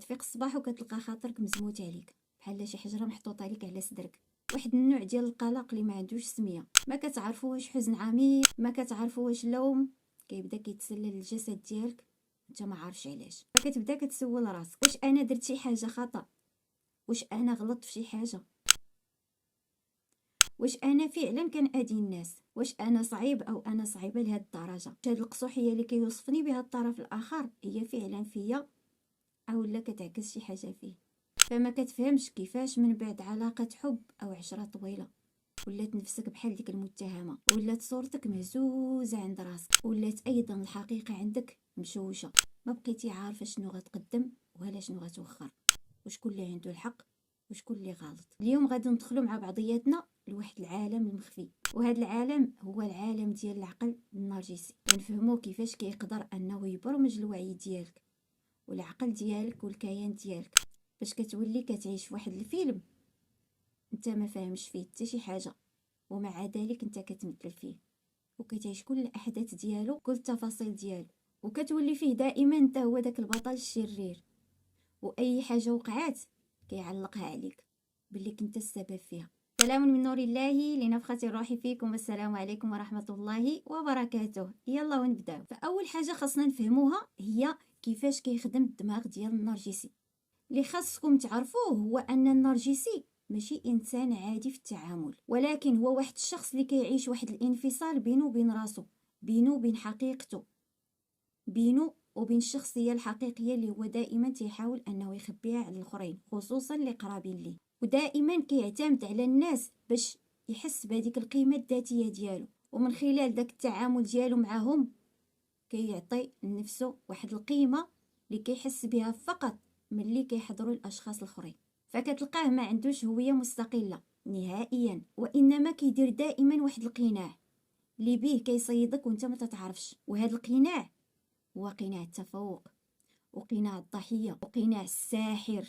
كتفيق الصباح وكتلقى خاطرك مزموت عليك بحال شي حجره محطوطه عليك على صدرك. واحد النوع ديال القلق اللي ما عندوش سميه، ما كتعرفوا واش حزن عميق، ما كتعرفوا واش لوم، كيبدا كيتسلل الجسد ديالك انت ما عارفش علاش. فكتبدا كتسول راسك واش انا درت شي حاجه خطا، واش انا غلطت في شي حاجه، واش انا فعلا كنأذي الناس، واش انا صعيب او انا صعيبه لهاد الدرجه. هاد القصوحيه اللي كيوصفني بها الطرف الاخر هي فعلا فيا او لا كتعكس شي حاجه فيه. فما كتفهمش كيفاش من بعد علاقه حب او عشره طويله ولات نفسك بحال ديك المتهمه، ولات صورتك مهزوزه عند راسك، ولات ايضا الحقيقه عندك مشوشه. ما بقيتي عارفه شنو غتقدم ولا شنو غتوخر، وشكون اللي عنده الحق وشكون اللي غلط. اليوم غادي ندخلوا مع بعضياتنا لواحد العالم المخفي، وهذا العالم هو العالم ديال العقل النرجسي، ونفهموا كيفاش كيقدر انه يبرمج الوعي ديالك والعقل ديالك والكيان ديالك، باش كتولي كتعيش في واحد الفيلم انت ما فاهمش فيه حتى شي حاجه، ومع ذلك انت كتمثل فيه وكتعيش كل الاحداث ديالو كل التفاصيل ديالو، وكتولي فيه دائما انت هو داك البطل الشرير، واي حاجه وقعات كيعلقها عليك باللي كنت السبب فيها. سلام من نور الله لنفخة الروح فيكم، والسلام عليكم ورحمة الله وبركاته. يلا ونبداو. فأول حاجة خاصنا نفهموها هي كيفاش كيخدم الدماغ ديال النرجسي. اللي خاصكم تعرفوه هو أن النرجسي ماشي إنسان عادي في التعامل، ولكن هو واحد الشخص اللي كيعيش واحد الانفصال بينه وبين راسه، بينه وبين حقيقته، بينه وبين الشخصية الحقيقية اللي هو دائما تيحاول أنه يخبيها على الآخرين، خصوصا اللي قرابين ليه، ودائما كيعتمد على الناس باش يحس بهذيك القيمة الذاتية ديالو، ومن خلال داك التعامل ديالو معهم كيعطي لنفسه واحد القيمة اللي كيحس بها فقط ملي كيحضروا الأشخاص الآخرين. فكتلقاه ما عندوش هوية مستقلة نهائيا، وإنما كيدير دائما واحد القناع اللي بيه كيصيدك وانت ما تتعرفش، وهذا القناع هو قناع التفوق، وقناع الضحية، وقناع الساحر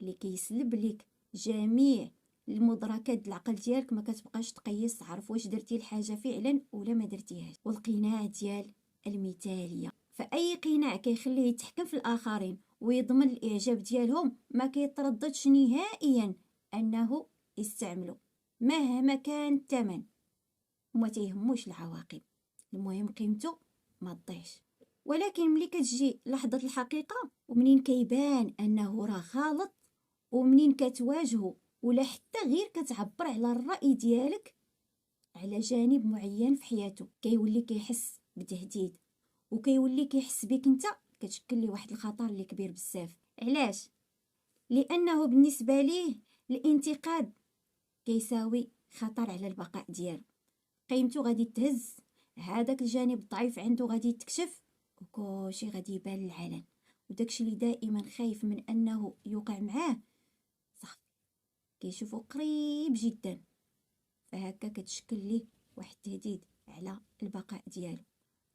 اللي كيسلب لك جميع المدركات العقل ديالك، ما كتبقاش تقيس تعرف واش درتي الحاجة فعلا ولا ما درتيهاش. والقناع ديال المثالية، فأي قناع كيخليه يتحكم في الآخرين ويضمن الإعجاب ديالهم ما كيترددش نهائيا أنه يستعمله مهما كان الثمن، وما تيهموش العواقب، المهم قيمته ما تضيعش. ولكن ملي كتجي لحظة الحقيقة ومنين كيبان أنه راه غلط، ومنين كتواجهه ولا حتى غير كتعبر على الرأي ديالك على جانب معين في حياته، كيولي كيحس بتهديد، وكيولي كيحس بك انت كتشكل لي واحد الخطر اللي كبير بزاف. علاش؟ لأنه بالنسبة ليه الانتقاد كيساوي خطر على البقاء ديالو، قيمته غادي تهز، هذاك الجانب الضعيف عنده غادي يتكشف، وكلشي غادي يبان للعلن، وداكشي اللي دائما خايف من انه يوقع معاه صافي كيشوفه قريب جدا، فهكا كتشكل ليه واحد التهديد على البقاء ديالو،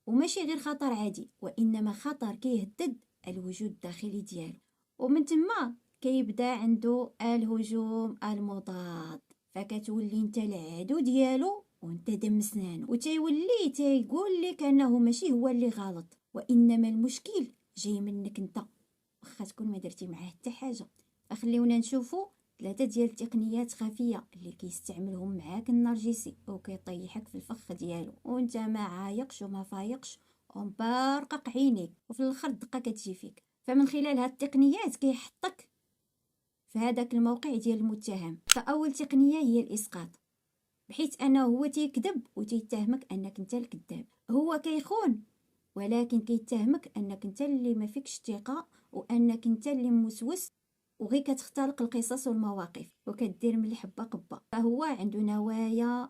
وماشي غير خطر عادي، وانما خطر كيهدد الوجود الداخلي ديالو، ومن تما كيبدا عنده الهجوم المضاد، فكتولي انت العدو ديالو وانت دم سنانو، وتيولي تيقول لك انه ماشي هو اللي غلط، وانما المشكل جاي منك انت، واخا تكون ما درتي معاه حتى حاجه. فخليونا نشوفوا 3 ديال التقنيات خفيه اللي كيستعملهم معاك النرجسي وكيطيحك في الفخ ديالو وانت ما عايقش وما فايقش ومبارقق عينيك، وفي الاخر الدقه كتجي فيك. فمن خلال هاد التقنيات كيحطك في هذاك الموقع ديال المتهم. فاول تقنيه هي الاسقاط، بحيث انه هو تيكذب وتيتهمك انك انت الكذاب، هو كيخون ولكن كيتهمك انك انت اللي ما فيكش ثقه، وانك انت اللي موسوس وغير كتختلق القصص والمواقف وكدير من الحبه قبه. فهو عنده نوايا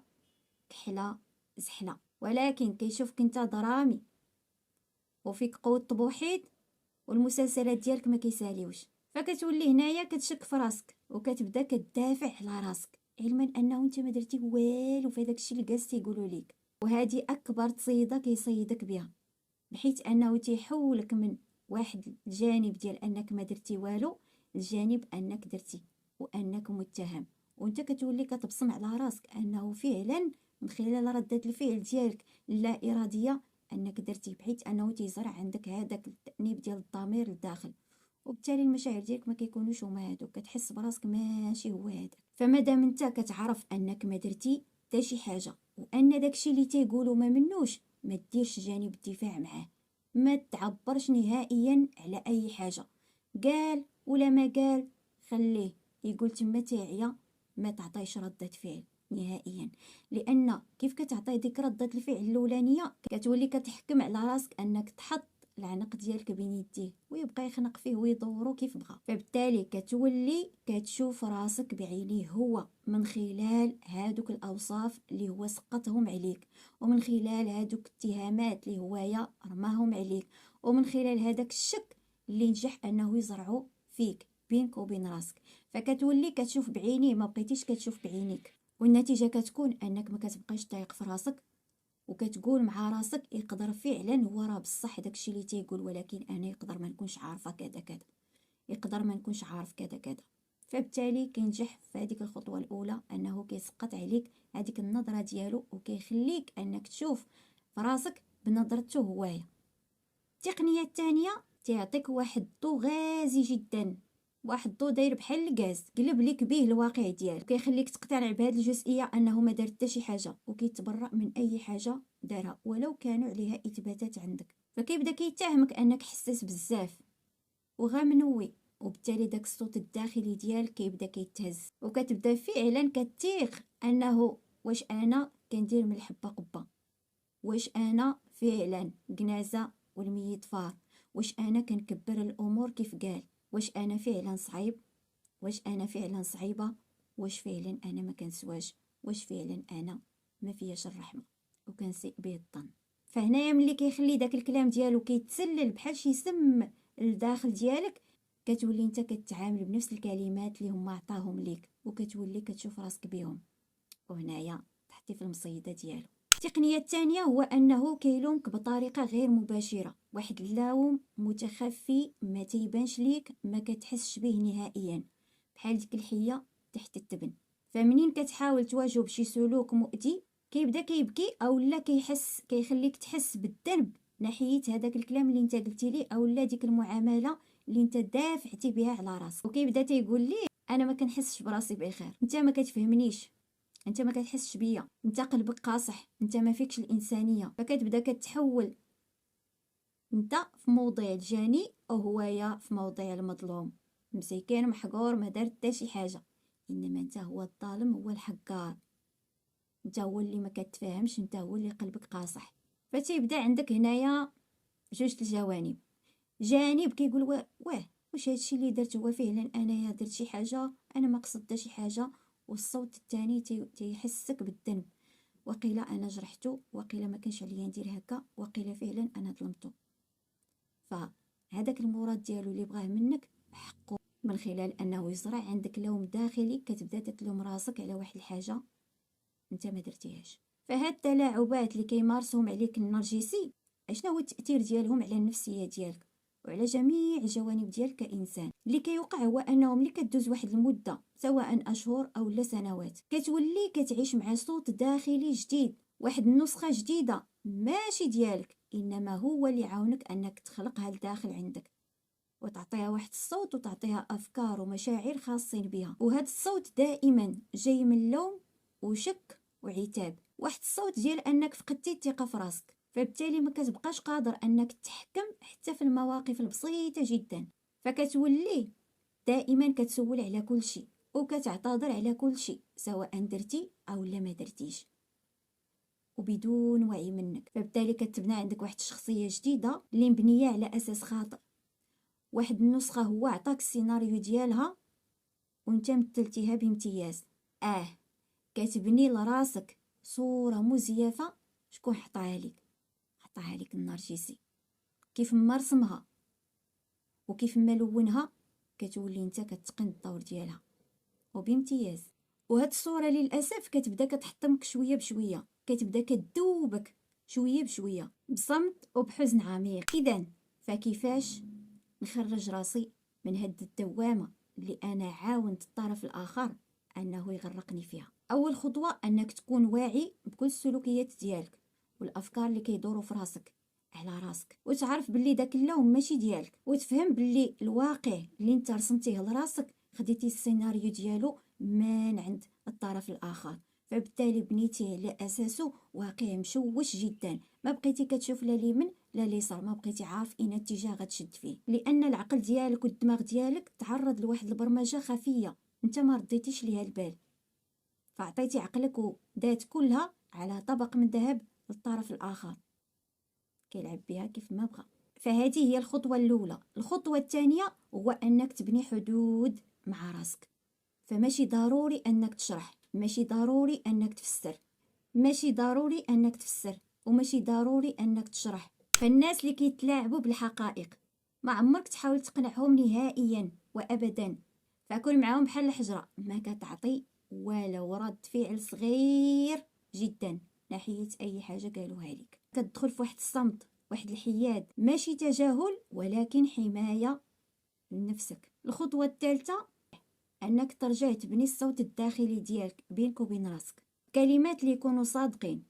كحله زحله، ولكن كيشوفك انت درامي وفيك قوه طبوحيد، والمسلسلات ديالك ما كيساليوش، فكتولي هنايا كتشك في راسك وكتبدا كتدافع على راسك، علما انه انت ما درتي والو في داك الشيء اللي جالس تيقولوا ليك. وهذه اكبر تصيده كيصيدك بها، بحيث انه تيحولك من واحد الجانب ديال انك ما درتي والو الجانب انك درتي وانك متهم، وانت كتولي كتبصم على راسك انه فعلا من خلال ردة الفعل ديالك اللا اراديه انك درتي، بحيث انه تيزرع عندك هذاك التأنيب ديال الضمير لداخل، وبالتالي المشاعر ديالك ما كيكونوش هما هادوك، كتحس براسك ماشي هو هذاك. فمادام انت كتعرف انك ما درتي حتى شي حاجه وان داكشي اللي تيقولوا ما منوش، ما ديرش جانب الدفاع معاه، ما تعبرش نهائيا على اي حاجه، قال ولا ما قال خليه يقول تما تاعيا، ما تعطيش ردة فعل نهائيا. لان كيف كتعطي ديك ردة الفعل الاولانيه كتولي كتحكم على راسك انك تحط العنق ديالك بين يديه ويبقى يخنق فيه ويدورو كيف بغى. فبالتالي كتولي كتشوف راسك بعينيه هو من خلال هادوك الاوصاف اللي هو سقطهم عليك، ومن خلال هادوك الاتهامات اللي هوايا رماهم عليك، ومن خلال هذاك الشك اللي نجح انه يزرعو فيك بينك وبين راسك. فكتولي كتشوف بعينيه، ما بقيتيش كتشوف بعينيك، والنتيجه كتكون انك ما كتبقاش طايق في راسك، وكتقول مع راسك يقدر فعلا هو راه بصح داكشي اللي تيقول، ولكن انا يقدر ما نكونش عارفه كذا كذا، يقدر ما نكونش عارف كذا كذا. فبالتالي كينجح في هذيك الخطوه الاولى انه كيسقط عليك هذيك النظره ديالو وكيخليك انك تشوف في راسك بنظرته هوايه. التقنيه الثانيه تعطيك واحد الضو غازي جدا، واحد الضو داير بحال الغاز، قلب لك به الواقع ديالك، كيخليك تقتنع بهذه الجزئيه انه ما دار حتى شي حاجه، وكيتبرأ من اي حاجه دارها ولو كانوا عليها اثباتات عندك. فكيبدا كيتهمك انك حساس بزاف وغامنوي، وبالتالي داك الصوت الداخلي ديالك كيبدا كيتهز، وكتبدا فعلا كتيق انه واش انا كندير من الحبه قبه، واش انا فعلا قنازه والميت فار، واش انا كنكبر الامور كيف قال، واش انا فعلا صعيب، واش انا فعلا صعيبه، واش فعلا انا ما كنسواش، واش فعلا انا ما فياش الرحمه، وكنسيء به الظن. فهنايا ملي كيخلي داك الكلام ديالو كيتسلل بحال شي سم لداخل ديالك، كتولي انت كتعامل بنفس الكلمات اللي هما عطاهم ليك، وكتولي كتشوف راسك بهم، وهنايا تحطي في المصيده ديالو. التقنيه الثانيه هو انه كيلومك بطريقه غير مباشره، واحد اللوم متخفي ما تيبانش ليك، ما كتحسش به نهائيا، بحال ديك الحيه تحت التبن. فمنين كتحاول تواجه بشي سلوك مؤذي كيبدا كيبكي او لا كيحس، كيخليك تحس بالذنب ناحيه هذاك الكلام اللي انت قلتي ليه او لا ديك المعامله اللي انت دافعتي بها على راسك، وكيبدا تيقول لي انا ما كنحسش براسي بخير، انت ما كتفهمنيش، انت ما كتحسش بيا، انت قلبك قاصح، انت ما فيكش الانسانيه. فكتبدا كتحول انت في موضع الجاني وهويا في موضع المظلوم، مسكين محقور ما دار حتى شي حاجه، انما انت هو الظالم، هو الحقار، انت هو اللي ما كتفهمش، انت هو اللي قلبك قاصح. فتيبدا عندك هنايا جوج الجوانب، جانب كيقول واه واش هادشي اللي درت هو فعلا انايا درت شي حاجه، انا ما قصدت شي حاجه. والصوت الثاني تيحسك بالذنب، وقيلا انا جرحته، وقيلا ما كانش عليا ندير هكا، وقيلا فعلا انا ظلمته. فهذاك المراد ديالو اللي بغاه منك حقه، من خلال انه يزرع عندك لوم داخلي، كتبدا تتلوم راسك على واحد الحاجه انت ما درتيهاش. فهاد التلاعبات اللي كيمارسهم عليك النرجسي، شنو هو التاثير ديالهم على النفسيه ديالك وعلى جميع الجوانب ديالك كانسان؟ اللي كيوقع هو انه ملي كدوز واحد المده سواء اشهر او لا سنوات، كتولي كتعيش مع صوت داخلي جديد، واحد النسخه جديده ماشي ديالك، انما هو اللي يعاونك انك تخلقها لداخل عندك، وتعطيها واحد الصوت وتعطيها افكار ومشاعر خاصين بها. وهذا الصوت دائما جاي من لوم وشك وعتاب، واحد الصوت ديال انك فقدتي الثقه في راسك، فبالتالي ما كتبقاش قادر انك تحكم حتى في المواقف البسيطه جدا، فكتولي دائما كتسول على كل شيء وكتعتذر على كل شيء سواء درتي او لا ما درتيش، وبدون وعي منك. فبالتالي كتبنى عندك واحد الشخصيه جديده اللي مبنيه على اساس خاطئ، واحد النسخه هو عطاك السيناريو ديالها وانت مثلتيها بامتياز. كتبني لراسك صوره مزيفه. شكون حطاها لك؟ حطاها لك النرجسي. كيف ما رسمها وكيف ما لونها كتولي انت كتقن الدور ديالها وبامتياز. وهاد الصوره للاسف كتبدا كتحطمك شويه بشويه، كتبدا كتذوبك شويه بشويه بصمت وبحزن عميق. اذا فكيفاش نخرج راسي من هاد الدوامه اللي انا عاونت الطرف الاخر انه يغرقني فيها؟ اول خطوه انك تكون واعي بكل السلوكيات ديالك والافكار اللي كيدوروا في راسك. على راسك، وتعرف باللي داك اللون ماشي ديالك، وتفهم باللي الواقع اللي انت رسمتيه لراسك خديتي السيناريو ديالو من عند الطرف الاخر، فبالتالي بنيتيه على اساسه واقع مشوش جدا، ما بقيتي كتشوف لا اليمين لا اليسار، ما بقيتي عارف اين اتجاه غتشد فيه، لان العقل ديالك والدماغ ديالك تعرض لواحد البرمجه خفيه انت ما رديتيش ليها البال، فعطيتي عقلك ودات كلها على طبق من ذهب للطرف الاخر كيلعب بها كيف ما بغى. فهذه هي الخطوه الاولى. الخطوه الثانيه هو انك تبني حدود مع راسك، فماشي ضروري انك تشرح، ماشي ضروري انك تفسر، ماشي ضروري انك تفسر وماشي ضروري انك تشرح. فالناس اللي كيتلاعبوا بالحقائق ما عمرك تحاول تقنعهم نهائيا وابدا، فكون معاهم بحال الحجره، ما كتعطي ولو رد فعل صغير جدا ناحيه اي حاجه قالوها لك. كتدخل في واحد الصمت، واحد الحياد، ماشي تجاهل ولكن حمايه لنفسك. الخطوه الثالثه انك ترجع تبني الصوت الداخلي ديالك بينك وبين راسك، كلمات اللي يكونوا صادقين،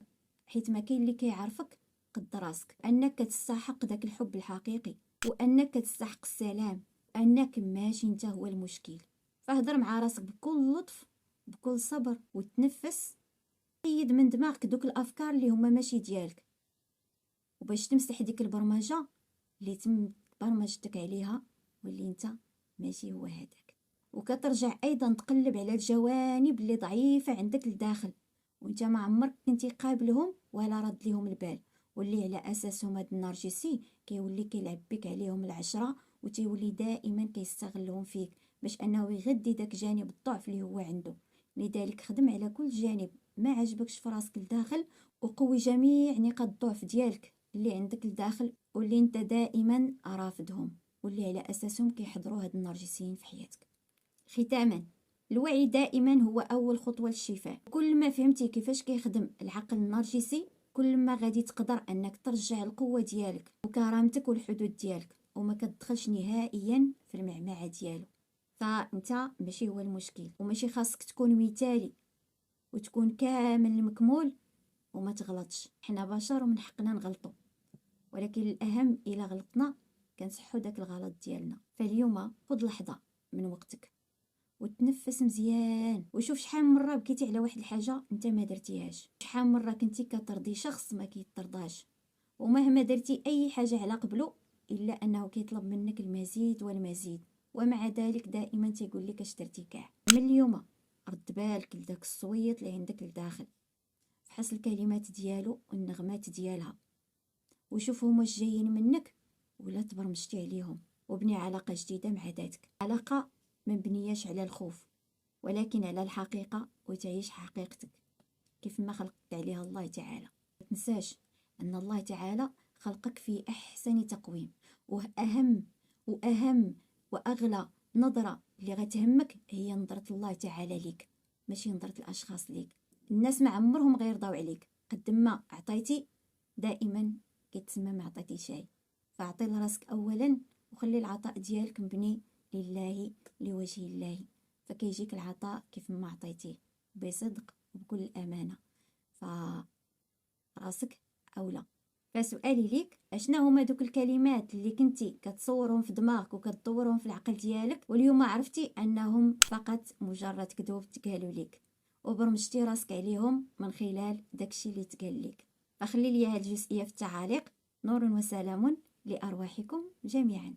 حيت ما كاين اللي كيعرفك قد راسك، انك كتستحق داك الحب الحقيقي، وانك كتستحق السلام، انك ماشي انت هو المشكل. فهضر مع راسك بكل لطف بكل صبر وتنفس، حيد من دماغك دوك الافكار اللي هما ماشي ديالك، وباش تمسح ديك البرمجه اللي تم برمجتك عليها واللي انت ماشي هو هذاك. وكترجع ايضا تقلب على الجوانب اللي ضعيفه عندك لداخل وانت ما عمرك كنتي قابلهم ولا رد ليهم البال، واللي على اساسهم هاد النرجسي كيولي كيلعب بك عليهم العشره، وتيولي دائما كيستغلهم فيك باش انه يغذي داك جانب الضعف اللي هو عنده. لذلك خدم على كل جانب ما عجبكش في راسك لداخل، وقوي جميع نقاط الضعف ديالك اللي عندك لداخل واللي انت دائما رافضهم، واللي على اساسهم كيحضروا هاد النرجسيين في حياتك. ختاما، الوعي دائما هو اول خطوه للشفاء. كل ما فهمتي كيفاش كيخدم العقل النرجسي كل ما غادي تقدر انك ترجع القوه ديالك وكرامتك والحدود ديالك، وما كتدخلش نهائيا في المعمعه ديالو. فانت ماشي هو المشكل، وماشي خاصك تكون مثالي وتكون كامل مكمول وما تغلطش. حنا بشر ومن حقنا نغلطوا، ولكن الاهم الا غلطنا كنصحوا داك الغلط ديالنا. فاليوم خذ لحظه من وقتك وتنفس مزيان، وشوف شحال من مره بكيتي على واحد الحاجه انت ما درتيهاش، شحال من مره كنتي كترضي شخص ما كيترضاش، ومهما درتي اي حاجه على قبله الا انه كيطلب منك المزيد والمزيد، ومع ذلك دائما تيقول لك اش درتي كاع. من اليوم رد بالك لداك الصويت اللي عندك لداخل، فحص الكلمات ديالو والنغمات ديالها، وشوف هما واش جايين منك ولا تبرمجتي عليهم، وبني علاقه جديده مع ذاتك، علاقه ما مبنياش على الخوف ولكن على الحقيقه، وتعيش حقيقتك كيف ما خلقك عليها الله تعالى. ما تنساش ان الله تعالى خلقك في احسن تقويم، واهم واغلى نظره اللي غتهمك هي نظره الله تعالى ليك، ماشي نظره الاشخاص ليك. الناس ما عمرهم غيرضاو عليك، قد ما عطيتي دائما كيتسمى ما عطيتي شيء. فاعطي لراسك اولا وخلي العطاء ديالك مبني لله لوجه الله، فكيجيك العطاء كيف ما عطيتيه بصدق وبكل امانه. فراسك اولى. فسؤالي ليك، اشنا هما دوك الكلمات اللي كنتي كتصورهم في دماغك وكتطورهم في العقل ديالك واليوم عرفتي انهم فقط مجرد كذوب تقالوا لك وبرمجتي راسك عليهم من خلال داكشي اللي تقال لك؟ فخلي لي هذه الجزئيه في التعاليق. نور وسلام لارواحكم جميعا.